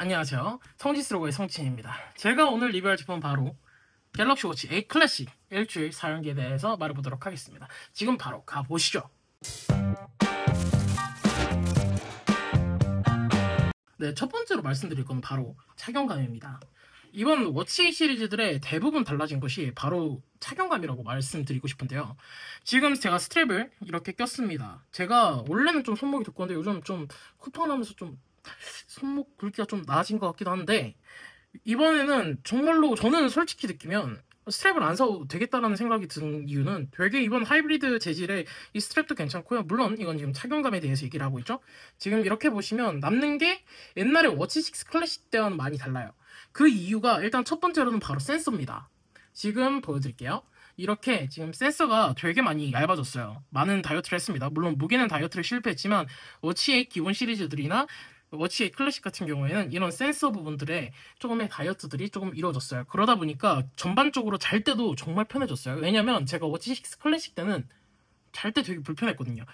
안녕하세요. 성지스러고의 성친입니다. 제가 오늘 리뷰할 제품은 바로 갤럭시 워치 8 클래식 일주일 사용기에 대해서 말해보도록 하겠습니다. 지금 바로 가보시죠. 네, 첫 번째로 말씀드릴 건 바로 착용감입니다. 이번 워치 시리즈들의 대부분 달라진 것이 바로 착용감이라고 말씀드리고 싶은데요. 지금 제가 스트랩을 이렇게 꼈습니다. 제가 원래는 좀 손목이 두꺼운데 요즘 좀 쿠팡하면서 좀 손목 굵기가 좀 나아진 것 같기도 한데, 이번에는 정말로 저는 솔직히 느끼면 스트랩을 안 사도 되겠다라는 생각이 든 이유는 되게 이번 하이브리드 재질의 이 스트랩도 괜찮고요. 물론 이건 지금 착용감에 대해서 얘기를 하고 있죠. 지금 이렇게 보시면 남는 게 옛날에 워치 6 클래식 때와는 많이 달라요. 그 이유가 일단 첫 번째로는 바로 센서입니다. 지금 보여드릴게요. 이렇게 지금 센서가 되게 많이 얇아졌어요. 많은 다이어트를 했습니다. 물론 무게는 다이어트를 실패했지만 워치8 기본 시리즈들이나 워치8 클래식 같은 경우에는 이런 센서 부분들의 조금의 다이어트들이 조금 이루어졌어요. 그러다 보니까 전반적으로 잘 때도 정말 편해졌어요. 왜냐면 제가 워치6 클래식 때는 잘 때 되게 불편했거든요.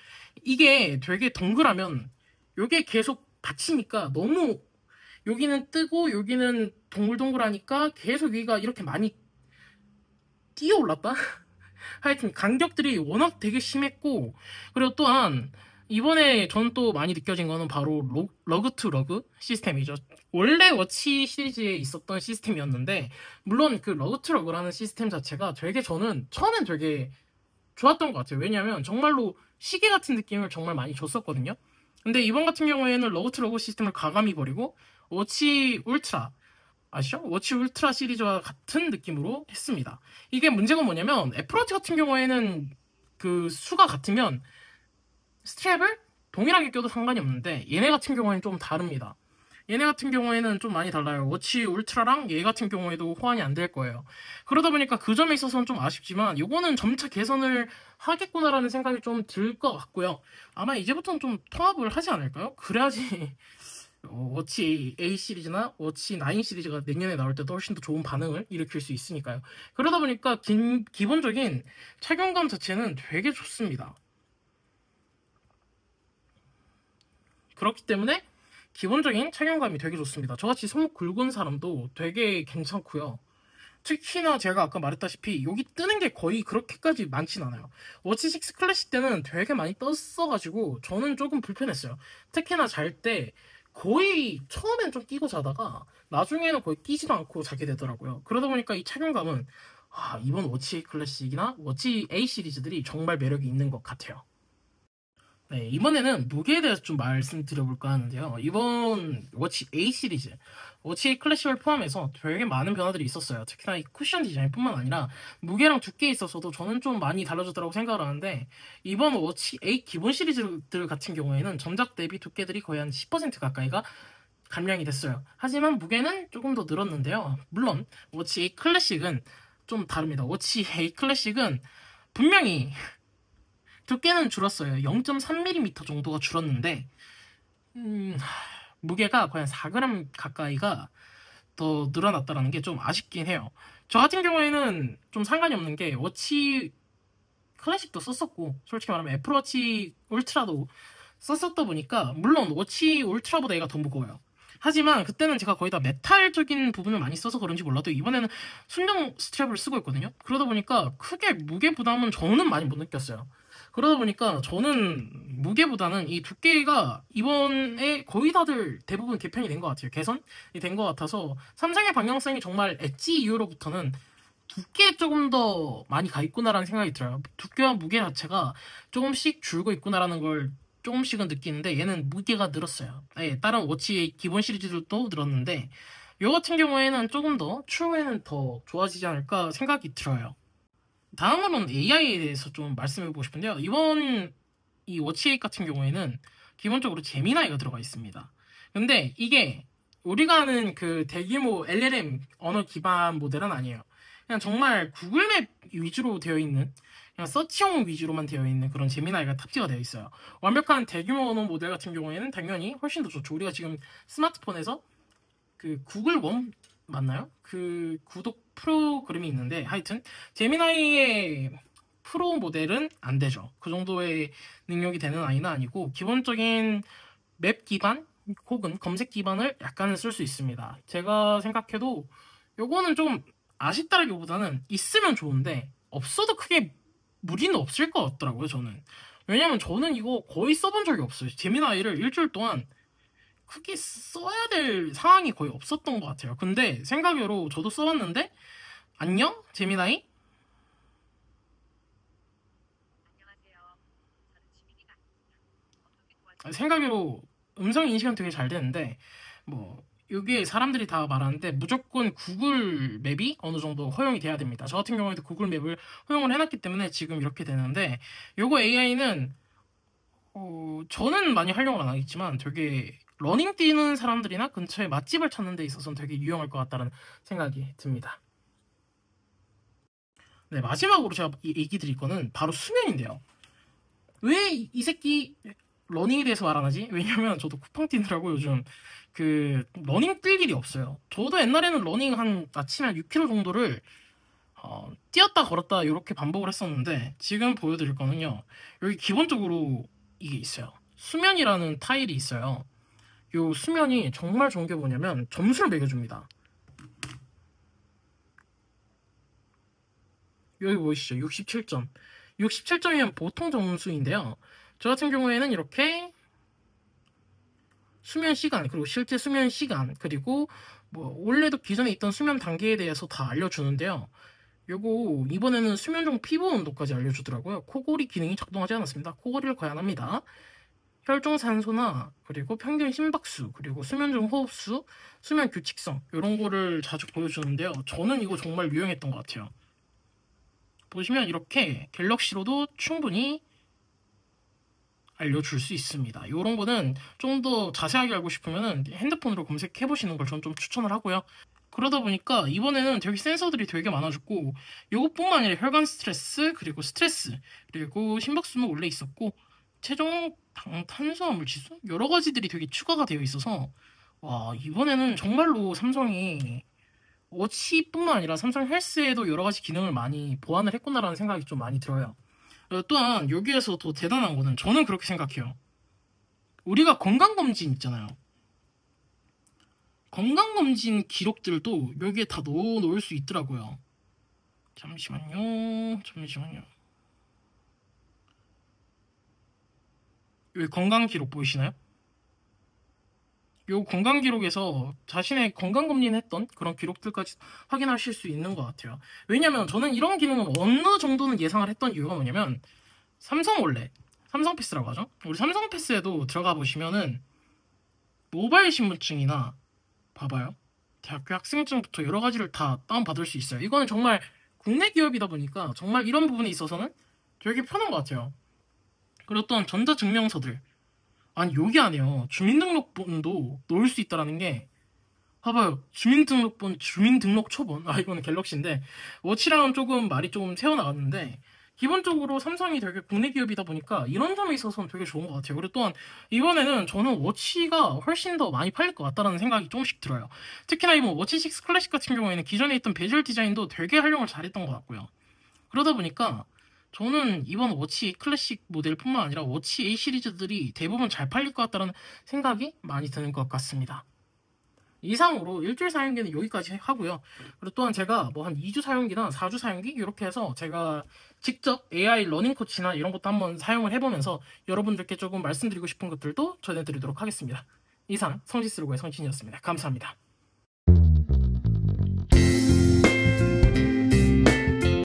이게 되게 동그라면 이게 계속 받치니까 너무 여기는 뜨고 여기는 동글동글하니까 계속 여기가 이렇게 많이 뛰어 올랐다? 하여튼 간격들이 워낙 되게 심했고, 그리고 또한 이번에 전 또 많이 느껴진 거는 바로 러그 투 러그 시스템이죠. 원래 워치 시리즈에 있었던 시스템이었는데, 물론 그 러그 투 러그라는 시스템 자체가 되게 저는 처음엔 되게 좋았던 것 같아요. 왜냐면 정말로 시계 같은 느낌을 정말 많이 줬었거든요. 근데 이번 같은 경우에는 러그 투 러그 시스템을 가감히 버리고 워치 울트라, 아시죠? 워치 울트라 시리즈와 같은 느낌으로 했습니다. 이게 문제가 뭐냐면 애플워치 같은 경우에는 그 수가 같으면 스트랩을 동일하게 껴도 상관이 없는데 얘네 같은 경우에는 좀 다릅니다. 얘네 같은 경우에는 좀 많이 달라요. 워치 울트라랑 얘 같은 경우에도 호환이 안 될 거예요. 그러다 보니까 그 점에 있어서는 좀 아쉽지만 요거는 점차 개선을 하겠구나라는 생각이 좀 들 것 같고요. 아마 이제부터는 좀 통합을 하지 않을까요? 그래야지 워치 A 시리즈나 워치 9 시리즈가 내년에 나올 때도 훨씬 더 좋은 반응을 일으킬 수 있으니까요. 그러다 보니까 기본적인 착용감 자체는 되게 좋습니다. 그렇기 때문에 기본적인 착용감이 되게 좋습니다. 저같이 손목 굵은 사람도 되게 괜찮고요. 특히나 제가 아까 말했다시피 여기 뜨는 게 거의 그렇게까지 많진 않아요. 워치 6 클래식 때는 되게 많이 떴어가지고 저는 조금 불편했어요. 특히나 잘 때 거의 처음엔 좀 끼고 자다가 나중에는 거의 끼지도 않고 자게 되더라고요. 그러다 보니까 이 착용감은 이번 워치 8 클래식이나 워치 A 시리즈들이 정말 매력이 있는 것 같아요. 네, 이번에는 무게에 대해서 좀 말씀드려볼까 하는데요. 이번 워치 A 시리즈, 워치 A 클래식을 포함해서 되게 많은 변화들이 있었어요. 특히나 이 쿠션 디자인뿐만 아니라 무게랑 두께에 있어서도 저는 좀 많이 달라졌다고 생각을 하는데, 이번 워치 A 기본 시리즈들 같은 경우에는 전작 대비 두께들이 거의 한 10% 가까이가 감량이 됐어요. 하지만 무게는 조금 더 늘었는데요. 물론 워치 A 클래식은 좀 다릅니다. 워치 A 클래식은 분명히 두께는 줄었어요. 0.3mm 정도가 줄었는데 무게가 거의 한 4g 가까이가 더 늘어났다는 게 좀 아쉽긴 해요. 저 같은 경우에는 좀 상관이 없는 게 워치 클래식도 썼었고 솔직히 말하면 애플워치 울트라도 썼었다 보니까 물론 워치 울트라보다 얘가 더 무거워요. 하지만 그때는 제가 거의 다 메탈적인 부분을 많이 써서 그런지 몰라도 이번에는 순정 스트랩을 쓰고 있거든요. 그러다 보니까 크게 무게 부담은 저는 많이 못 느꼈어요. 그러다 보니까 저는 무게보다는 이 두께가 이번에 거의 다들 대부분 개편이 된 것 같아요. 개선이 된 것 같아서 삼성의 방향성이 정말 엣지 이후로부터는 두께에 조금 더 많이 가 있구나라는 생각이 들어요. 두께와 무게 자체가 조금씩 줄고 있구나라는 걸 조금씩은 느끼는데 얘는 무게가 늘었어요. 네, 다른 워치 기본 시리즈들도 늘었는데 이 같은 경우에는 조금 더 추후에는 더 좋아지지 않을까 생각이 들어요. 다음으로는 AI에 대해서 좀 말씀해보고 싶은데요. 이번 이 워치8 같은 경우에는 기본적으로 제미나이가 들어가 있습니다. 근데 이게 우리가 아는 그 대규모 LLM 언어 기반 모델은 아니에요. 그냥 정말 구글맵 위주로 되어 있는, 그냥 서치용 위주로만 되어 있는 그런 제미나이가 탑재가 되어 있어요. 완벽한 대규모 언어 모델 같은 경우에는 당연히 훨씬 더 좋죠. 우리가 지금 스마트폰에서 그 구글 원 맞나요? 그 구독 프로그램이 있는데 하여튼 제미나이의 프로 모델은 안 되죠. 그 정도의 능력이 되는 아이는 아니고 기본적인 맵 기반 혹은 검색 기반을 약간은 쓸 수 있습니다. 제가 생각해도 요거는 좀 아쉽다라기보다는 있으면 좋은데 없어도 크게 무리는 없을 것 같더라고요, 저는. 왜냐면 저는 이거 거의 써본 적이 없어요. 제미나이를 일주일 동안 크게 써야 될 상황이 거의 없었던 것 같아요. 근데 생각으로 저도 써봤는데 안녕? 제미나이? 생각으로 음성 인식은 되게 잘 되는데 뭐 이게 사람들이 다 말하는데 무조건 구글 맵이 어느 정도 허용이 돼야 됩니다. 저 같은 경우에도 구글 맵을 허용을 해놨기 때문에 지금 이렇게 되는데 요거 AI는 저는 많이 활용을 안 하겠지만 되게 러닝 뛰는 사람들이나 근처에 맛집을 찾는 데 있어서는 되게 유용할 것 같다는 생각이 듭니다. 네, 마지막으로 제가 얘기 드릴 거는 바로 수면인데요. 왜 이 새끼 러닝에 대해서 말 안 하지? 왜냐면 저도 쿠팡 뛰느라고 요즘 그 러닝 뛸 일이 없어요. 저도 옛날에는 러닝 한 아침에 한 6km 정도를 뛰었다 걸었다 이렇게 반복을 했었는데 지금 보여드릴 거는요. 여기 기본적으로 이게 있어요. 수면이라는 타일이 있어요. 요 수면이 정말 좋은 게 뭐냐면 점수를 매겨줍니다. 여기 보이시죠? 67점. 67점이면 보통 점수인데요. 저 같은 경우에는 이렇게 수면 시간, 그리고 실제 수면 시간, 그리고 뭐 원래도 기존에 있던 수면 단계에 대해서 다 알려주는데요. 요거 이번에는 수면 중 피부 온도까지 알려주더라고요. 코골이 기능이 작동하지 않았습니다. 코골이를 과연합니다. 혈중 산소나 그리고 평균 심박수, 그리고 수면 중 호흡수, 수면 규칙성 이런 거를 자주 보여주는데요. 저는 이거 정말 유용했던 것 같아요. 보시면 이렇게 갤럭시로도 충분히 알려줄 수 있습니다. 이런 거는 좀 더 자세하게 알고 싶으면 핸드폰으로 검색해 보시는 걸 전 좀 추천을 하고요. 그러다 보니까 이번에는 되게 센서들이 되게 많아졌고 이것뿐만 아니라 혈관 스트레스, 그리고 스트레스, 그리고 심박수는 원래 있었고 체중, 당, 탄수화물 지수 여러 가지들이 되게 추가가 되어 있어서 와, 이번에는 정말로 삼성이 워치뿐만 아니라 삼성 헬스에도 여러 가지 기능을 많이 보완을 했구나라는 생각이 좀 많이 들어요. 또한 여기에서 더 대단한 거는 저는 그렇게 생각해요. 우리가 건강검진 있잖아요. 건강검진 기록들도 여기에 다 넣어 놓을 수 있더라고요. 잠시만요. 여기 건강 기록 보이시나요? 요 건강 기록에서 자신의 건강 검진했던 그런 기록들까지 확인하실 수 있는 것 같아요. 왜냐면 저는 이런 기능은 어느 정도는 예상을 했던 이유가 뭐냐면 삼성 패스라고 하죠. 우리 삼성 패스에도 들어가 보시면은 모바일 신분증이나 봐봐요. 대학교 학생증부터 여러 가지를 다 다운받을 수 있어요. 이거는 정말 국내 기업이다 보니까 정말 이런 부분에 있어서는 되게 편한 것 같아요. 그리고 또한 전자증명서들. 아니 여기 안에요. 주민등록번도 넣을 수 있다라는 게 봐봐요. 주민등록번, 주민등록 초본. 아 이거는 갤럭시인데 워치랑은 조금 말이 좀 새어나갔는데 기본적으로 삼성이 되게 국내 기업이다 보니까 이런 점에 있어서는 되게 좋은 것 같아요. 그리고 또한 이번에는 저는 워치가 훨씬 더 많이 팔릴 것 같다라는 생각이 조금씩 들어요. 특히나 이번 워치 6 클래식 같은 경우에는 기존에 있던 베젤 디자인도 되게 활용을 잘했던 것 같고요. 그러다 보니까 저는 이번 워치 클래식 모델뿐만 아니라 워치 A 시리즈들이 대부분 잘 팔릴 것 같다는 생각이 많이 드는 것 같습니다. 이상으로 일주일 사용기는 여기까지 하고요. 그리고 또한 제가 뭐 한 2주 사용기나 4주 사용기 이렇게 해서 제가 직접 AI 러닝 코치나 이런 것도 한번 사용을 해보면서 여러분들께 조금 말씀드리고 싶은 것들도 전해드리도록 하겠습니다. 이상 성지스루고의 성진이었습니다. 감사합니다.